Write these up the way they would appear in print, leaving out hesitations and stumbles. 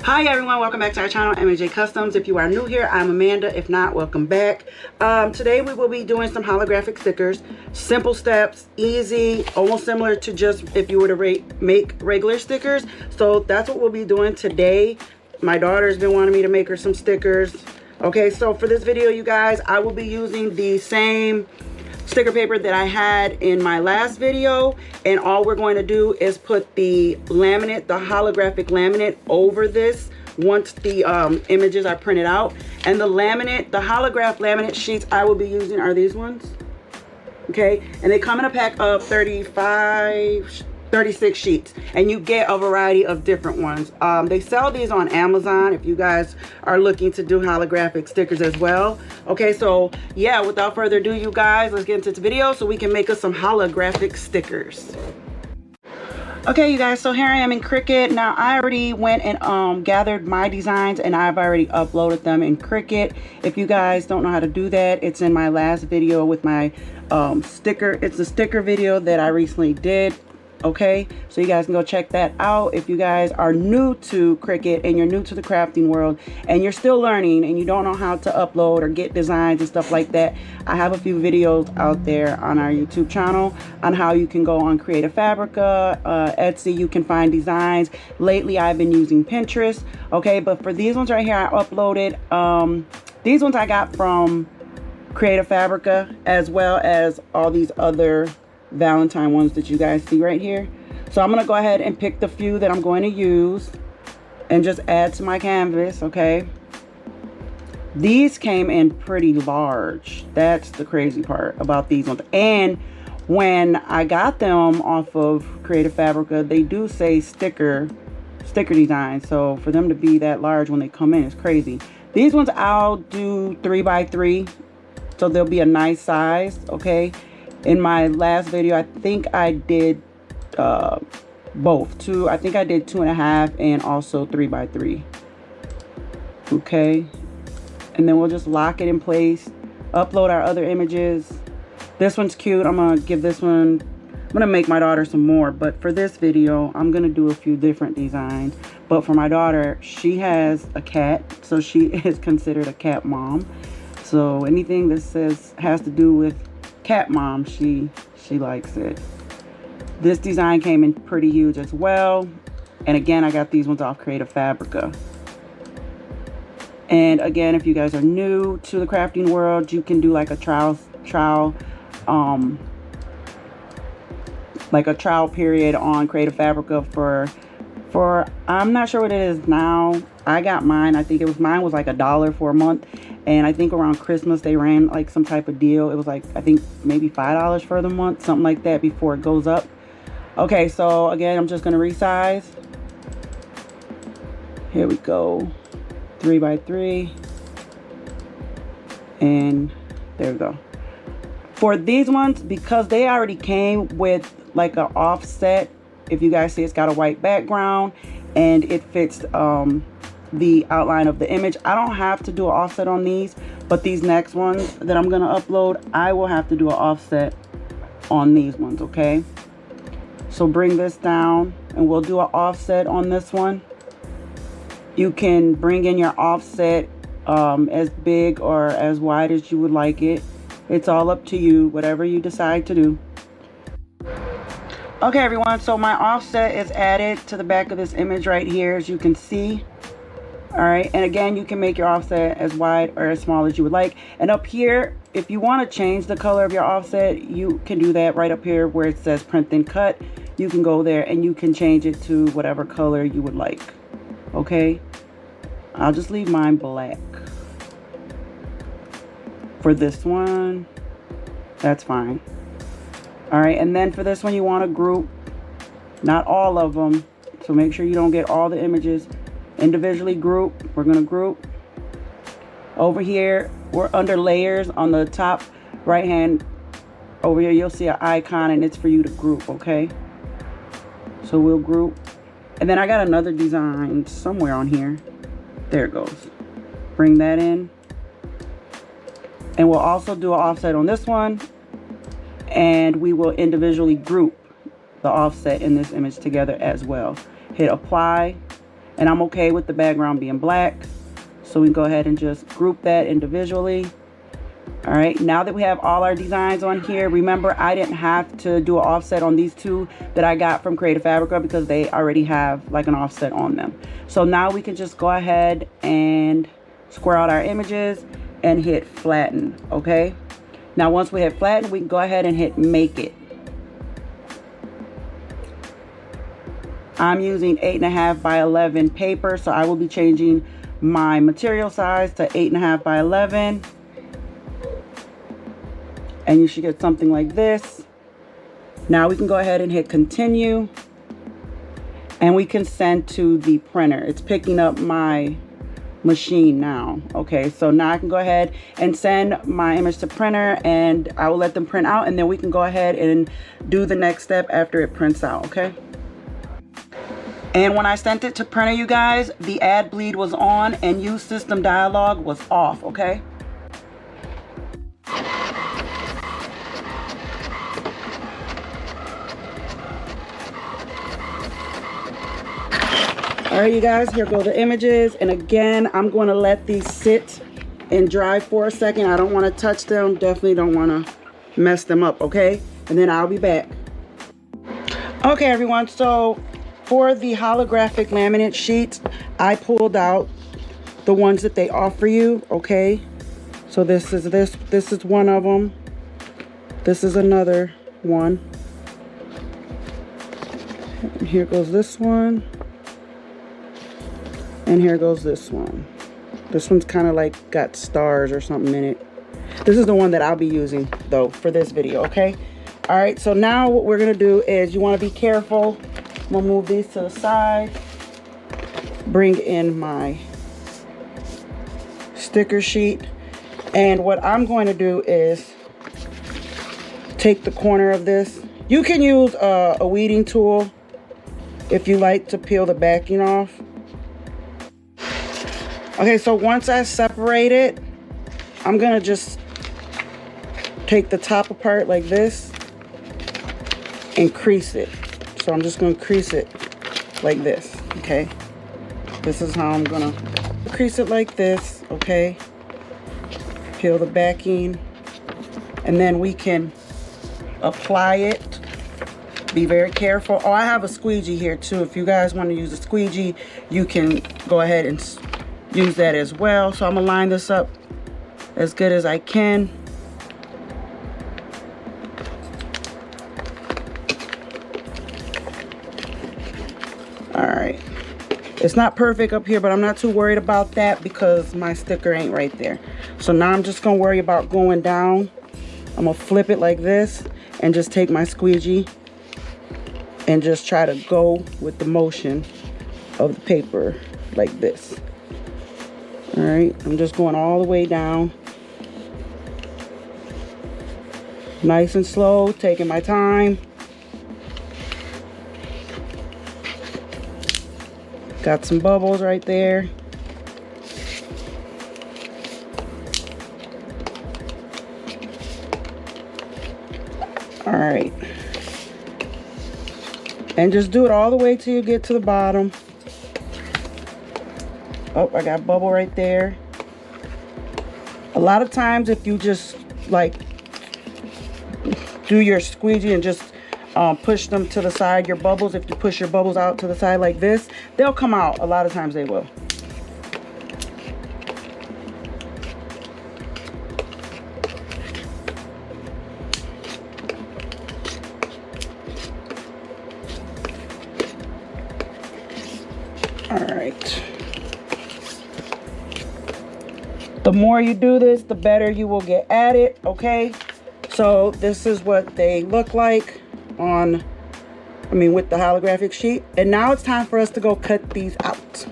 Hi everyone, welcome back to our channel, M.A.J Customs. If you are new here, I'm Amanda. If not, welcome back. Today we will be doing some holographic stickers. Simple steps, easy, almost similar to just if you were to make regular stickers. So that's what we'll be doing today. My daughter's been wanting me to make her some stickers. Okay, so for this video, you guys, I will be using the same sticker paper that I had in my last video, and all we're going to do is put the laminate, the holographic laminate, over this once the images are printed out. And the laminate, the holograph laminate sheets I will be using are these ones. Okay, and they come in a pack of 36 sheets, and you get a variety of different ones. They sell these on Amazon if you guys are looking to do holographic stickers as well. Okay, so yeah, without further ado, you guys, let's get into the video so we can make us some holographic stickers. Okay, you guys, so here I am in Cricut. Now I already went and gathered my designs, and I've already uploaded them in Cricut. If you guys don't know how to do that, it's in my last video with my sticker. It's a sticker video that I recently did. Okay, so you guys can go check that out. If you guys are new to Cricut and you're new to the crafting world and you're still learning and you don't know how to upload or get designs and stuff like that, I have a few videos out there on our YouTube channel on how you can go on Creative Fabrica, Etsy. You can find designs. Lately I've been using Pinterest. Okay, but for these ones right here, I uploaded these ones I got from Creative Fabrica, as well as all these other Valentine ones that you guys see right here. So I'm going to go ahead and pick the few that I'm going to use and just add to my canvas. Okay, these came in pretty large. That's the crazy part about these ones. And when I got them off of Creative Fabrica, they do say sticker design. So for them to be that large when they come in is crazy. These ones I'll do 3x3, so they'll be a nice size. Okay, in my last video, I think I did both. I think I did 2.5 and also 3x3. Okay, and then we'll just lock it in place, upload our other images. This one's cute. I'm gonna give this one, I'm gonna make my daughter some more, but for this video I'm gonna do a few different designs. But for my daughter, she has a cat, so she is considered a cat mom. So anything that has to do with cat mom, she likes it. This design came in pretty huge as well, and again, I got these ones off Creative Fabrica. And again, if you guys are new to the crafting world, you can do like a trial period on Creative Fabrica for I'm not sure what it is now. I got mine, I think mine was like $1 for a month, and I think around Christmas they ran like some type of deal. It was like, I think maybe $5 for the month, something like that, before it goes up. Okay, so again, I'm just gonna resize. Here we go, 3x3, and there we go. For these ones, because they already came with like an offset, if you guys see, it's got a white background and it fits the outline of the image. I don't have to do an offset on these, but these next ones that I'm gonna upload, I will have to do an offset on these ones. Okay, so bring this down and we'll do an offset on this one. You can bring in your offset as big or as wide as you would like it. It's all up to you, whatever you decide to do. Okay everyone, so my offset is added to the back of this image right here, as you can see. All right, and again, you can make your offset as wide or as small as you would like. And up here, if you want to change the color of your offset, you can do that right up here where it says print then cut. You can go there and you can change it to whatever color you would like. Okay, I'll just leave mine black for this one. That's fine. All right, and then for this one, you want to group, not all of them, so make sure you don't get all the images. Individually group. We're going to group. Over here, we're under layers on the top right hand. Over here, you'll see an icon, and it's for you to group. Okay, so we'll group. And then I got another design somewhere on here. There it goes. Bring that in, and we'll also do an offset on this one, and we will individually group the offset in this image together as well. Hit apply, and I'm okay with the background being black. So we can go ahead and just group that individually. All right, now that we have all our designs on here, remember I didn't have to do an offset on these two that I got from Creative Fabrica because they already have like an offset on them. So now we can just go ahead and square out our images and hit flatten. Okay, now once we hit flatten, we can go ahead and hit make it. I'm using 8.5 by 11 paper, so I will be changing my material size to 8.5 by 11. And you should get something like this. Now we can go ahead and hit continue. And we can send to the printer. It's picking up my machine now. Okay, so now I can go ahead and send my image to printer, and I will let them print out, and then we can go ahead and do the next step after it prints out, okay? And when I sent it to printer, you guys, the add bleed was on and use system dialog was off, okay? All right, you guys, here go the images. And again, I'm going to let these sit and dry for a second. I don't want to touch them. Definitely don't want to mess them up, okay? And then I'll be back. Okay, everyone, so for the holographic laminate sheets, I pulled out the ones that they offer you, okay? So this is one of them. This is another one. And here goes this one. And here goes this one. This one's kind of like got stars or something in it. This is the one that I'll be using though for this video, okay? All right, so now what we're gonna do is you wanna be careful. I'm gonna move these to the side. Bring in my sticker sheet. And what I'm going to do is take the corner of this. You can use a weeding tool if you like to peel the backing off. Okay, so once I separate it, I'm gonna just take the top apart like this and crease it. So I'm just gonna crease it like this, okay? This is how I'm gonna crease it like this, okay? Peel the backing, and then we can apply it. Be very careful. Oh, I have a squeegee here too. If you guys want to use a squeegee, you can go ahead and use that as well. So I'm gonna line this up as good as I can. All right, it's not perfect up here, but I'm not too worried about that because my sticker ain't right there. So now I'm just gonna worry about going down. I'm gonna flip it like this and just take my squeegee and just try to go with the motion of the paper like this. All right, I'm just going all the way down. Nice and slow, taking my time. Got some bubbles right there. All right. And just do it all the way till you get to the bottom. Oh, I got bubble right there. A lot of times if you just like do your squeegee and just push them to the side, your bubbles, if you push your bubbles out to the side like this, they'll come out. A lot of times they will. All right. The more you do this, the better you will get at it, okay? So this is what they look like on, with the holographic sheet. And now it's time for us to go cut these out.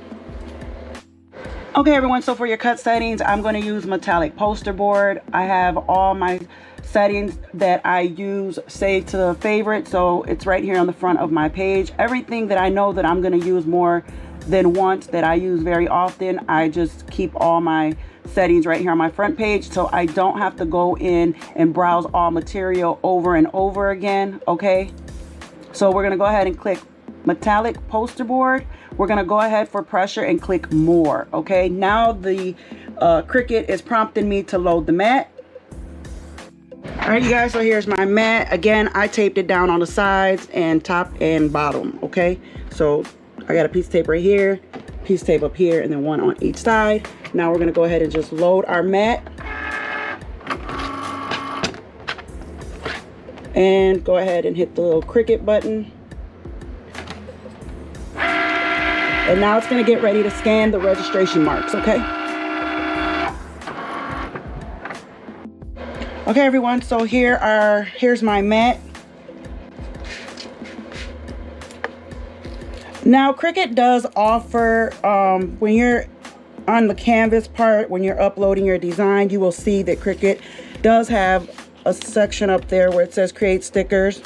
Okay, everyone, so for your cut settings, I'm going to use metallic poster board. I have all my settings that I use saved to the favorite, so it's right here on the front of my page. Everything that I know that I'm going to use more than once, that I use very often, I just keep all my settings right here on my front page, so I don't have to go in and browse all material over and over again, okay? So we're gonna go ahead and click metallic poster board, we're gonna go ahead for pressure and click more. Okay, now the Cricut is prompting me to load the mat. All right, you guys, so here's my mat. Again, I taped it down on the sides and top and bottom. Okay, so I got a piece of tape right here, piece of tape up here, and then one on each side. Now we're gonna go ahead and just load our mat and go ahead and hit the little Cricut button. And now it's gonna get ready to scan the registration marks. Okay. Okay, everyone, so here's my mat. Now, Cricut does offer, when you're on the canvas part, when you're uploading your design, you will see that Cricut does have a section up there where it says create stickers.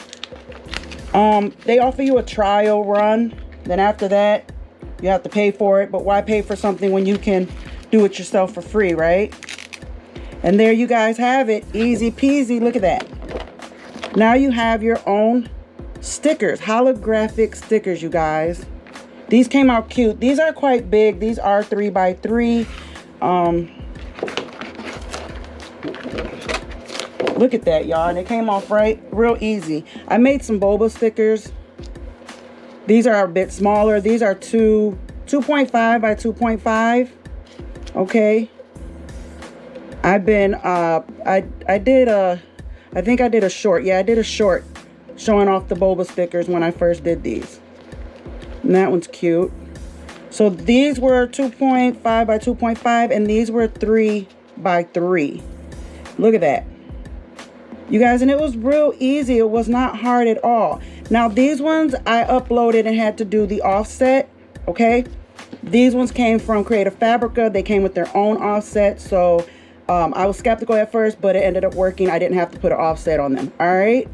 They offer you a trial run. Then after that, you have to pay for it. But why pay for something when you can do it yourself for free, right? And there you guys have it, easy peasy. Look at that. Now you have your own stickers, holographic stickers, you guys. These came out cute. These are quite big. These are 3x3. Look at that, y'all. And it came off real easy. I made some boba stickers. These are a bit smaller. These are 2.5 by 2.5. Okay. I've been I think I did a short. Yeah, I did a short showing off the boba stickers when I first did these. And that one's cute. So these were 2.5 by 2.5 and these were 3 by 3. Look at that. You guys, and it was real easy. It was not hard at all. Now these ones I uploaded and had to do the offset, okay? These ones came from Creative Fabrica. They came with their own offset, so I was skeptical at first, but it ended up working. I didn't have to put an offset on them. All right.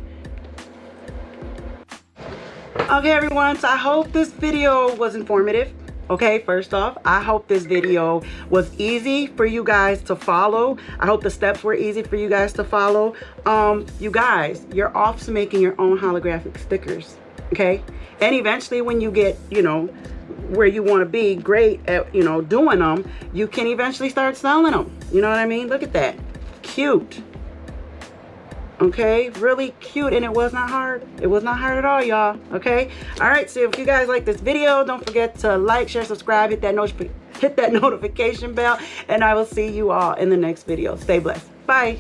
Okay, everyone. So I hope this video was informative. Okay, first off, I hope this video was easy for you guys to follow. I hope the steps were easy for you guys to follow. You guys, you're off to making your own holographic stickers. Okay, and eventually when you get, you know, where you want to be great at, you know, doing them, you can eventually start selling them. You know what I mean? Look at that. Cute. Okay, really cute, and it was not hard. It was not hard at all, y'all. Okay, all right, so if you guys like this video, don't forget to like, share, subscribe, hit that notification bell, and I will see you all in the next video. Stay blessed. Bye.